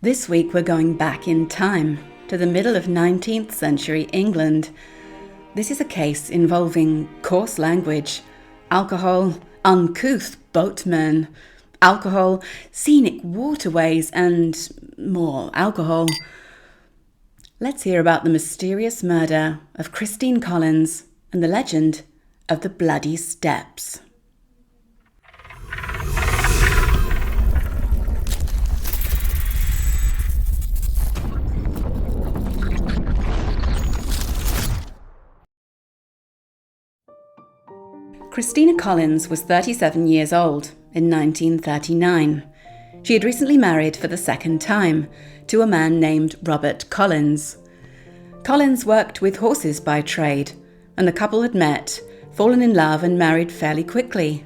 This week we're going back in time to the middle of 19th century England. This is a case involving coarse language, alcohol, uncouth boatmen, alcohol, scenic waterways, and more alcohol. Let's hear about the mysterious murder of Christina Collins and the legend of the Bloody Steps. Christina Collins was 37 years old in 1939. She had recently married for the second time to a man named Robert Collins. Collins worked with horses by trade, and the couple had met, fallen in love and married fairly quickly.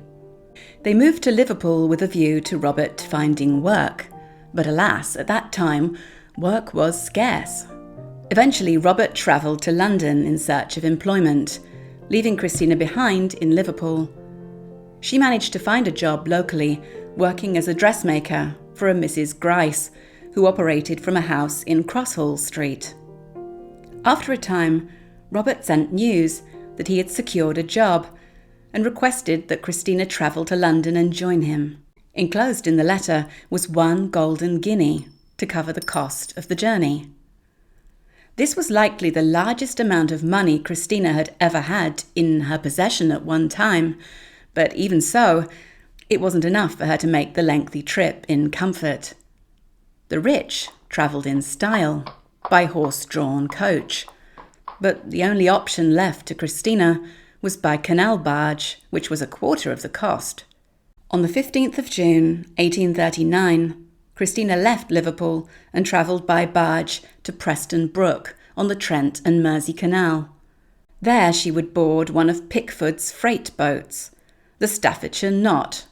They moved to Liverpool with a view to Robert finding work, but alas, at that time, work was scarce. Eventually, Robert travelled to London in search of employment, leaving Christina behind in Liverpool. She managed to find a job locally, working as a dressmaker for a Mrs. Grice, who operated from a house in Crosshall Street. After a time, Robert sent news that he had secured a job and requested that Christina travel to London and join him. Enclosed in the letter was 1 golden guinea to cover the cost of the journey. This was likely the largest amount of money Christina had ever had in her possession at one time, but even so, it wasn't enough for her to make the lengthy trip in comfort. The rich travelled in style, by horse-drawn coach, but the only option left to Christina was by canal barge, which was a quarter of the cost. On the 15th of June, 1839, Christina left Liverpool and travelled by barge to Preston Brook on the Trent and Mersey Canal. There she would board one of Pickford's freight boats, the Staffordshire Knot,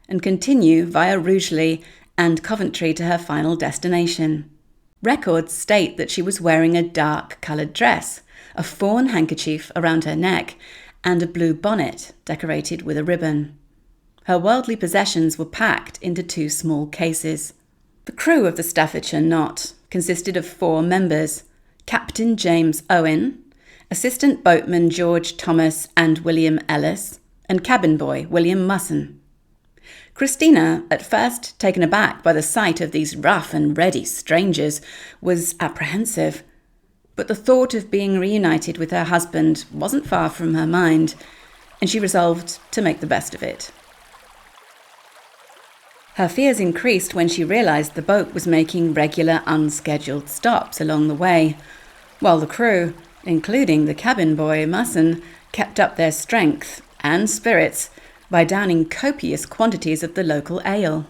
and continue via Rugeley and Coventry to her final destination. Records state that she was wearing a dark-coloured dress, a fawn handkerchief around her neck, and a blue bonnet decorated with a ribbon. Her worldly possessions were packed into 2 small cases. The crew of the Staffordshire Knot consisted of 4 members: Captain James Owen, assistant boatman George Thomas and William Ellis, and cabin boy William Musson. Christina, at first taken aback by the sight of these rough and ready strangers, was apprehensive, but the thought of being reunited with her husband wasn't far from her mind, and she resolved to make the best of it. Her fears increased when she realised the boat was making regular unscheduled stops along the way, while the crew, including the cabin boy Musson, kept up their strength and spirits by downing copious quantities of the local ale.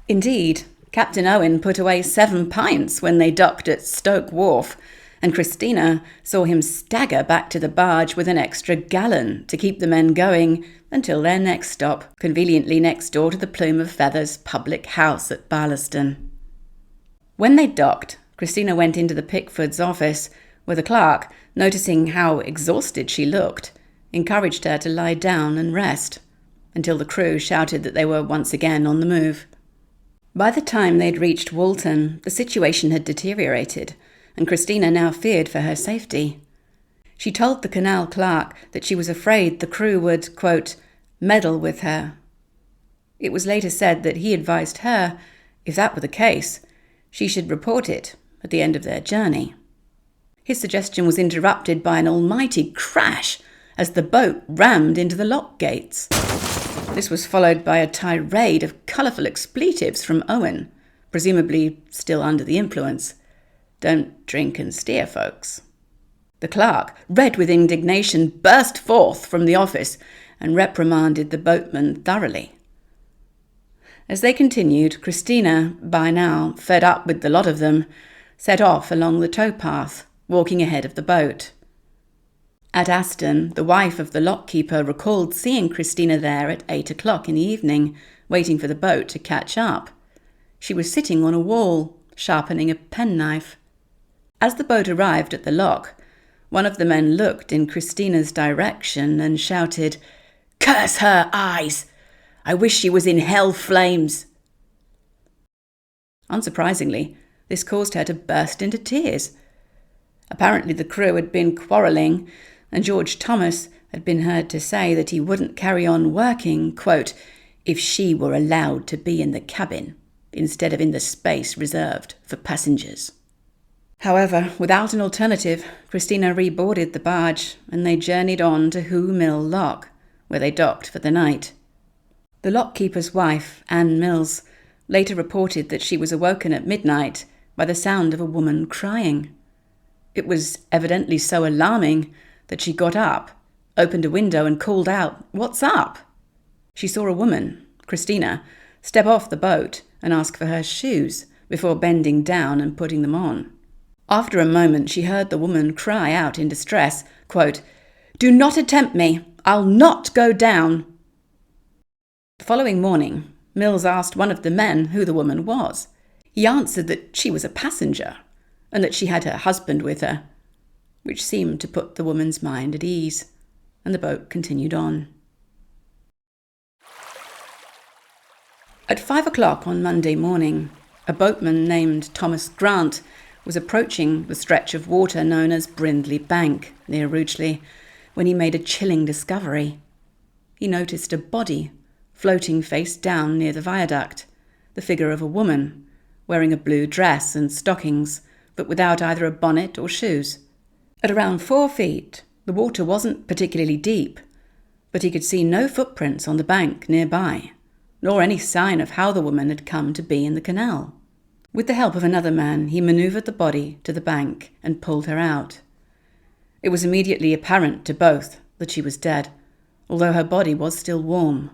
Indeed, Captain Owen put away 7 pints when they docked at Stoke Wharf, and Christina saw him stagger back to the barge with an extra gallon to keep the men going until their next stop, conveniently next door to the Plume of Feathers public house at Barlaston. When they docked, Christina went into the Pickfords' office, where the clerk, noticing how exhausted she looked, encouraged her to lie down and rest, until the crew shouted that they were once again on the move. By the time they'd reached Walton, the situation had deteriorated, and Christina now feared for her safety. She told the canal clerk that she was afraid the crew would, quote, meddle with her. It was later said that he advised her, if that were the case, she should report it at the end of their journey. His suggestion was interrupted by an almighty crash as the boat rammed into the lock gates. This was followed by a tirade of colourful expletives from Owen, presumably still under the influence. Don't drink and steer, folks. The clerk, red with indignation, burst forth from the office and reprimanded the boatman thoroughly. As they continued, Christina, by now fed up with the lot of them, set off along the towpath, walking ahead of the boat. At Aston, the wife of the lockkeeper recalled seeing Christina there at 8 o'clock in the evening, waiting for the boat to catch up. She was sitting on a wall, sharpening a penknife. As the boat arrived at the lock, one of the men looked in Christina's direction and shouted, "Curse her eyes! I wish she was in hell flames!" Unsurprisingly, this caused her to burst into tears. Apparently the crew had been quarrelling, and George Thomas had been heard to say that he wouldn't carry on working, quote, if she were allowed to be in the cabin instead of in the space reserved for passengers. However, without an alternative, Christina reboarded the barge and they journeyed on to Who Mill Lock, where they docked for the night. The lockkeeper's wife, Anne Mills, later reported that she was awoken at midnight by the sound of a woman crying. It was evidently so alarming that she got up, opened a window and called out, "What's up?" She saw a woman, Christina, step off the boat and ask for her shoes before bending down and putting them on. After a moment, she heard the woman cry out in distress, quote, "Do not attempt me. I'll not go down." The following morning, Mills asked one of the men who the woman was. He answered that she was a passenger and that she had her husband with her, which seemed to put the woman's mind at ease, and the boat continued on. At 5 o'clock on Monday morning, a boatman named Thomas Grant was approaching the stretch of water known as Brindley Bank, near Rugeley, when he made a chilling discovery. He noticed a body floating face down near the viaduct, the figure of a woman, wearing a blue dress and stockings, but without either a bonnet or shoes. At around 4 feet, the water wasn't particularly deep, but he could see no footprints on the bank nearby, nor any sign of how the woman had come to be in the canal. With the help of another man, he manoeuvred the body to the bank and pulled her out. It was immediately apparent to both that she was dead, although her body was still warm.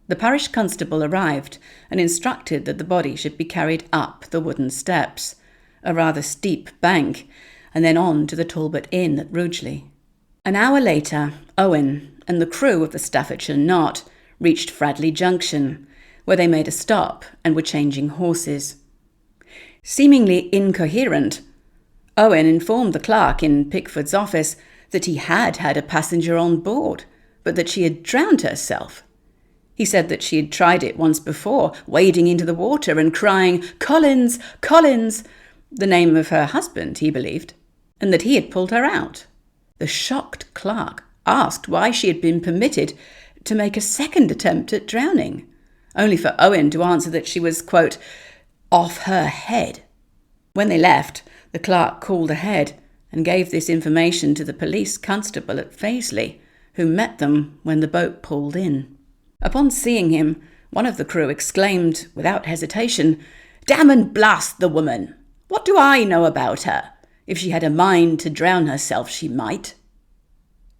The parish constable arrived and instructed that the body should be carried up the wooden steps, a rather steep bank, and then on to the Talbot Inn at Rugeley. An hour later, Owen and the crew of the Staffordshire Knot reached Fradley Junction, where they made a stop and were changing horses. Seemingly incoherent, Owen informed the clerk in Pickford's office that he had had a passenger on board, but that she had drowned herself. He said that she had tried it once before, wading into the water and crying, "Collins, Collins," the name of her husband, he believed, and that he had pulled her out. The shocked clerk asked why she had been permitted to make a second attempt at drowning, only for Owen to answer that she was, quote, "off her head." When they left, the clerk called ahead and gave this information to the police constable at Faisley, who met them when the boat pulled in. Upon seeing him, one of the crew exclaimed, without hesitation, "Damn and blast the woman! What do I know about her? If she had a mind to drown herself, she might."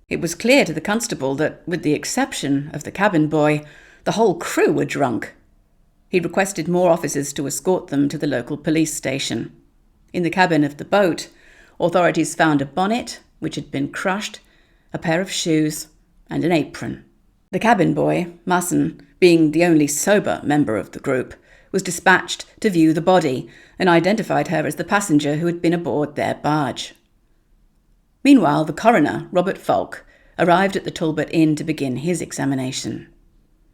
It was clear to the constable that, with the exception of the cabin boy, the whole crew were drunk. He requested more officers to escort them to the local police station. In the cabin of the boat, authorities found a bonnet, which had been crushed, a pair of shoes, and an apron. The cabin boy, Musson, being the only sober member of the group, was dispatched to view the body and identified her as the passenger who had been aboard their barge. Meanwhile, the coroner, Robert Falk, arrived at the Talbot Inn to begin his examination.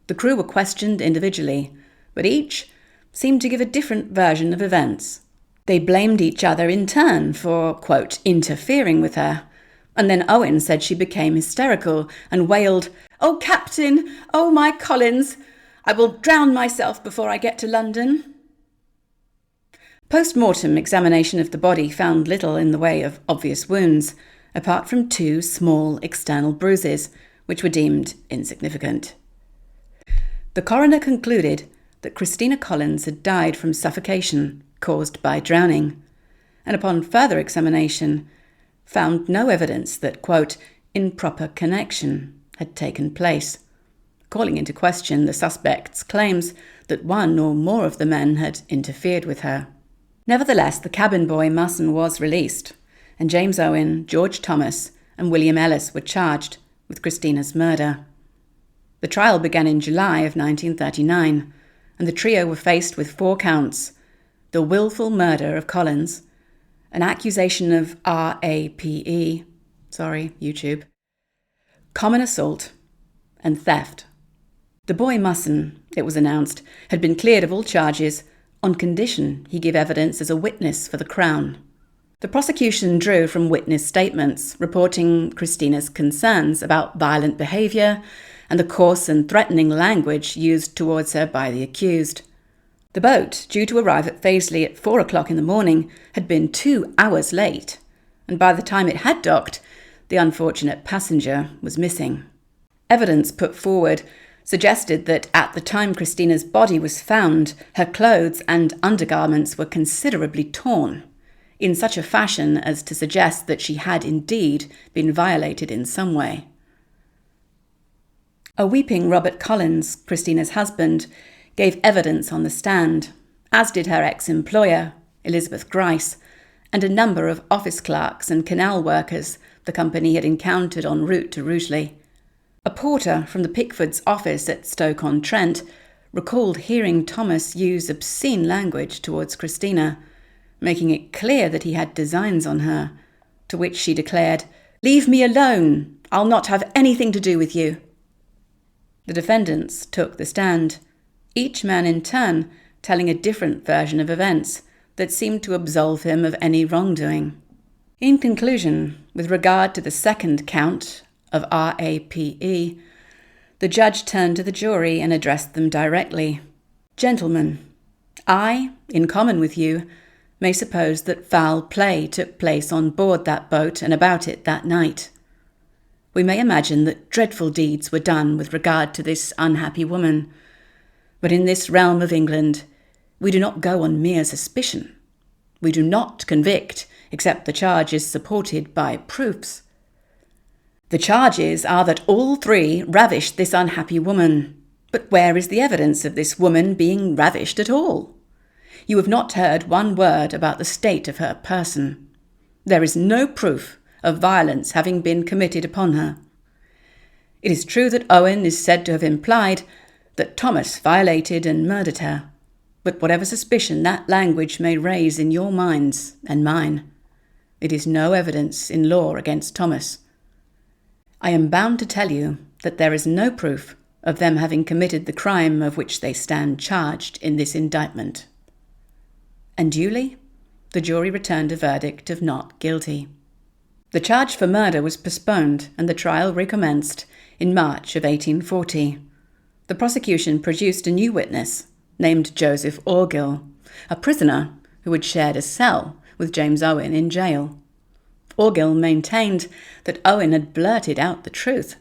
The crew were questioned individually, but each seemed to give a different version of events. They blamed each other in turn for, quote, interfering with her, and then Owen said she became hysterical and wailed, "Oh, Captain! Oh, my Collins! I will drown myself before I get to London." Post-mortem examination of the body found little in the way of obvious wounds, apart from 2 small external bruises, which were deemed insignificant. The coroner concluded that Christina Collins had died from suffocation caused by drowning, and upon further examination found no evidence that, quote, improper connection had taken place, calling into question the suspect's claims that one or more of the men had interfered with her. Nevertheless, the cabin boy Musson was released, and James Owen, George Thomas, and William Ellis were charged with Christina's murder. The trial began in July of 1939, and the trio were faced with 4 counts: the willful murder of Collins, an accusation of RAPE, YouTube, common assault, and theft. The boy Musson, it was announced, had been cleared of all charges on condition he give evidence as a witness for the Crown. The prosecution drew from witness statements reporting Christina's concerns about violent behaviour and the coarse and threatening language used towards her by the accused. The boat, due to arrive at Paisley at 4 o'clock in the morning, had been 2 hours late, and by the time it had docked, the unfortunate passenger was missing. Evidence put forward suggested that at the time Christina's body was found, her clothes and undergarments were considerably torn, in such a fashion as to suggest that she had indeed been violated in some way. A weeping Robert Collins, Christina's husband, gave evidence on the stand, as did her ex-employer, Elizabeth Grice, and a number of office clerks and canal workers the company had encountered en route to Rugeley. A porter from the Pickfords' office at Stoke-on-Trent recalled hearing Thomas use obscene language towards Christina, making it clear that he had designs on her, to which she declared, "Leave me alone! I'll not have anything to do with you." The defendants took the stand, each man in turn telling a different version of events that seemed to absolve him of any wrongdoing. In conclusion, with regard to the second count of RAPE, the judge turned to the jury and addressed them directly. "Gentlemen, I, in common with you, may suppose that foul play took place on board that boat and about it that night. We may imagine that dreadful deeds were done with regard to this unhappy woman. But in this realm of England, we do not go on mere suspicion. We do not convict, except the charge is supported by proofs. The charges are that all three ravished this unhappy woman. But where is the evidence of this woman being ravished at all? You have not heard one word about the state of her person. There is no proof of violence having been committed upon her. It is true that Owen is said to have implied that Thomas violated and murdered her, but whatever suspicion that language may raise in your minds and mine, it is no evidence in law against Thomas. I am bound to tell you that there is no proof of them having committed the crime of which they stand charged in this indictment." And duly, the jury returned a verdict of not guilty. The charge for murder was postponed and the trial recommenced in March of 1840. The prosecution produced a new witness, named Joseph Orgill, a prisoner who had shared a cell with James Owen in jail. Orgill maintained that Owen had blurted out the truth,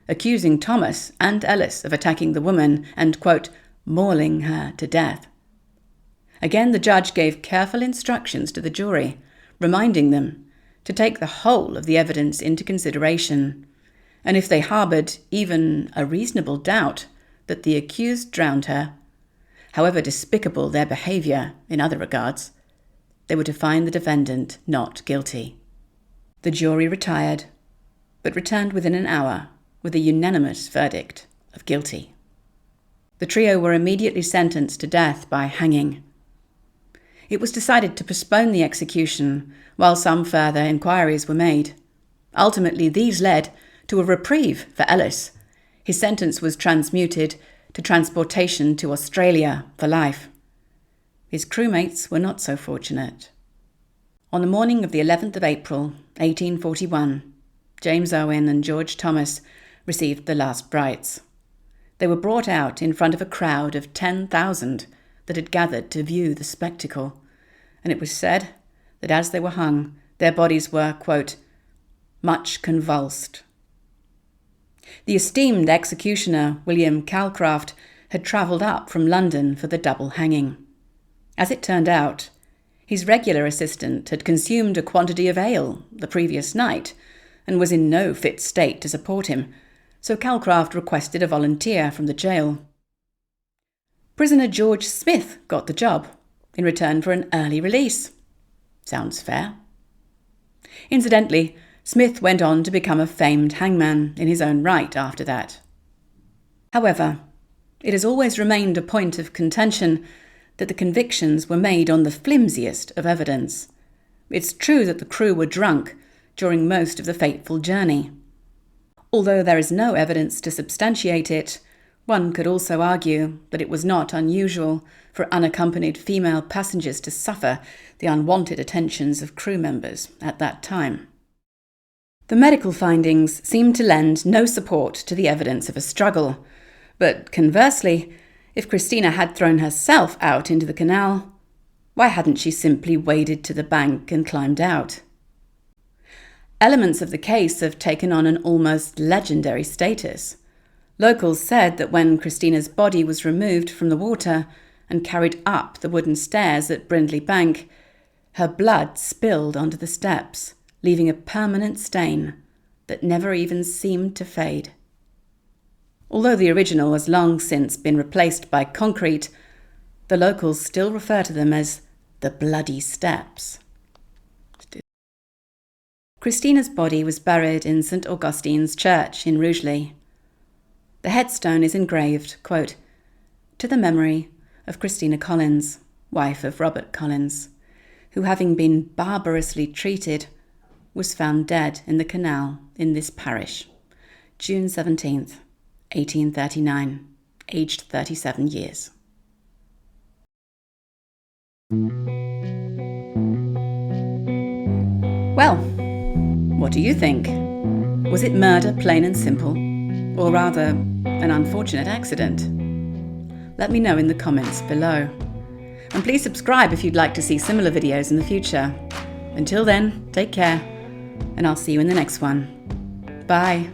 accusing Thomas and Ellis of attacking the woman and, quote, mauling her to death. Again, the judge gave careful instructions to the jury, reminding them to take the whole of the evidence into consideration, and if they harboured even a reasonable doubt that the accused drowned her, however despicable their behaviour in other regards, they were to find the defendant not guilty. The jury retired, but returned within an hour with a unanimous verdict of guilty. The trio were immediately sentenced to death by hanging. It was decided to postpone the execution while some further inquiries were made. Ultimately, these led to a reprieve for Ellis. His sentence was transmuted to transportation to Australia for life. His crewmates were not so fortunate. On the morning of the 11th of April, 1841, James Owen and George Thomas received the last rites. They were brought out in front of a crowd of 10,000 that had gathered to view the spectacle, and it was said that as they were hung, their bodies were, quote, much convulsed. The esteemed executioner, William Calcraft, had travelled up from London for the double hanging. As it turned out, his regular assistant had consumed a quantity of ale the previous night and was in no fit state to support him, so Calcraft requested a volunteer from the jail. Prisoner George Smith got the job in return for an early release. Sounds fair. Incidentally, Smith went on to become a famed hangman in his own right after that. However, it has always remained a point of contention that the convictions were made on the flimsiest of evidence. It's true that the crew were drunk during most of the fateful journey. Although there is no evidence to substantiate it, One could also argue that it was not unusual for unaccompanied female passengers to suffer the unwanted attentions of crew members at that time. The medical findings seem to lend no support to the evidence of a struggle, but conversely, if Christina had thrown herself out into the canal, why hadn't she simply waded to the bank and climbed out? Elements of the case have taken on an almost legendary status. Locals said that when Christina's body was removed from the water and carried up the wooden stairs at Brindley Bank, her blood spilled onto the steps, leaving a permanent stain that never even seemed to fade. Although the original has long since been replaced by concrete, the locals still refer to them as the Bloody Steps. Christina's body was buried in St. Augustine's Church in Rugeley. The headstone is engraved, quote, "To the memory of Christina Collins, wife of Robert Collins, who, having been barbarously treated, was found dead in the canal in this parish, June 17th, 1839, aged 37 years. Well, what do you think? Was it murder, plain and simple? Or rather, an unfortunate accident? Let me know in the comments below. And please subscribe if you'd like to see similar videos in the future. Until then, take care, and I'll see you in the next one. Bye.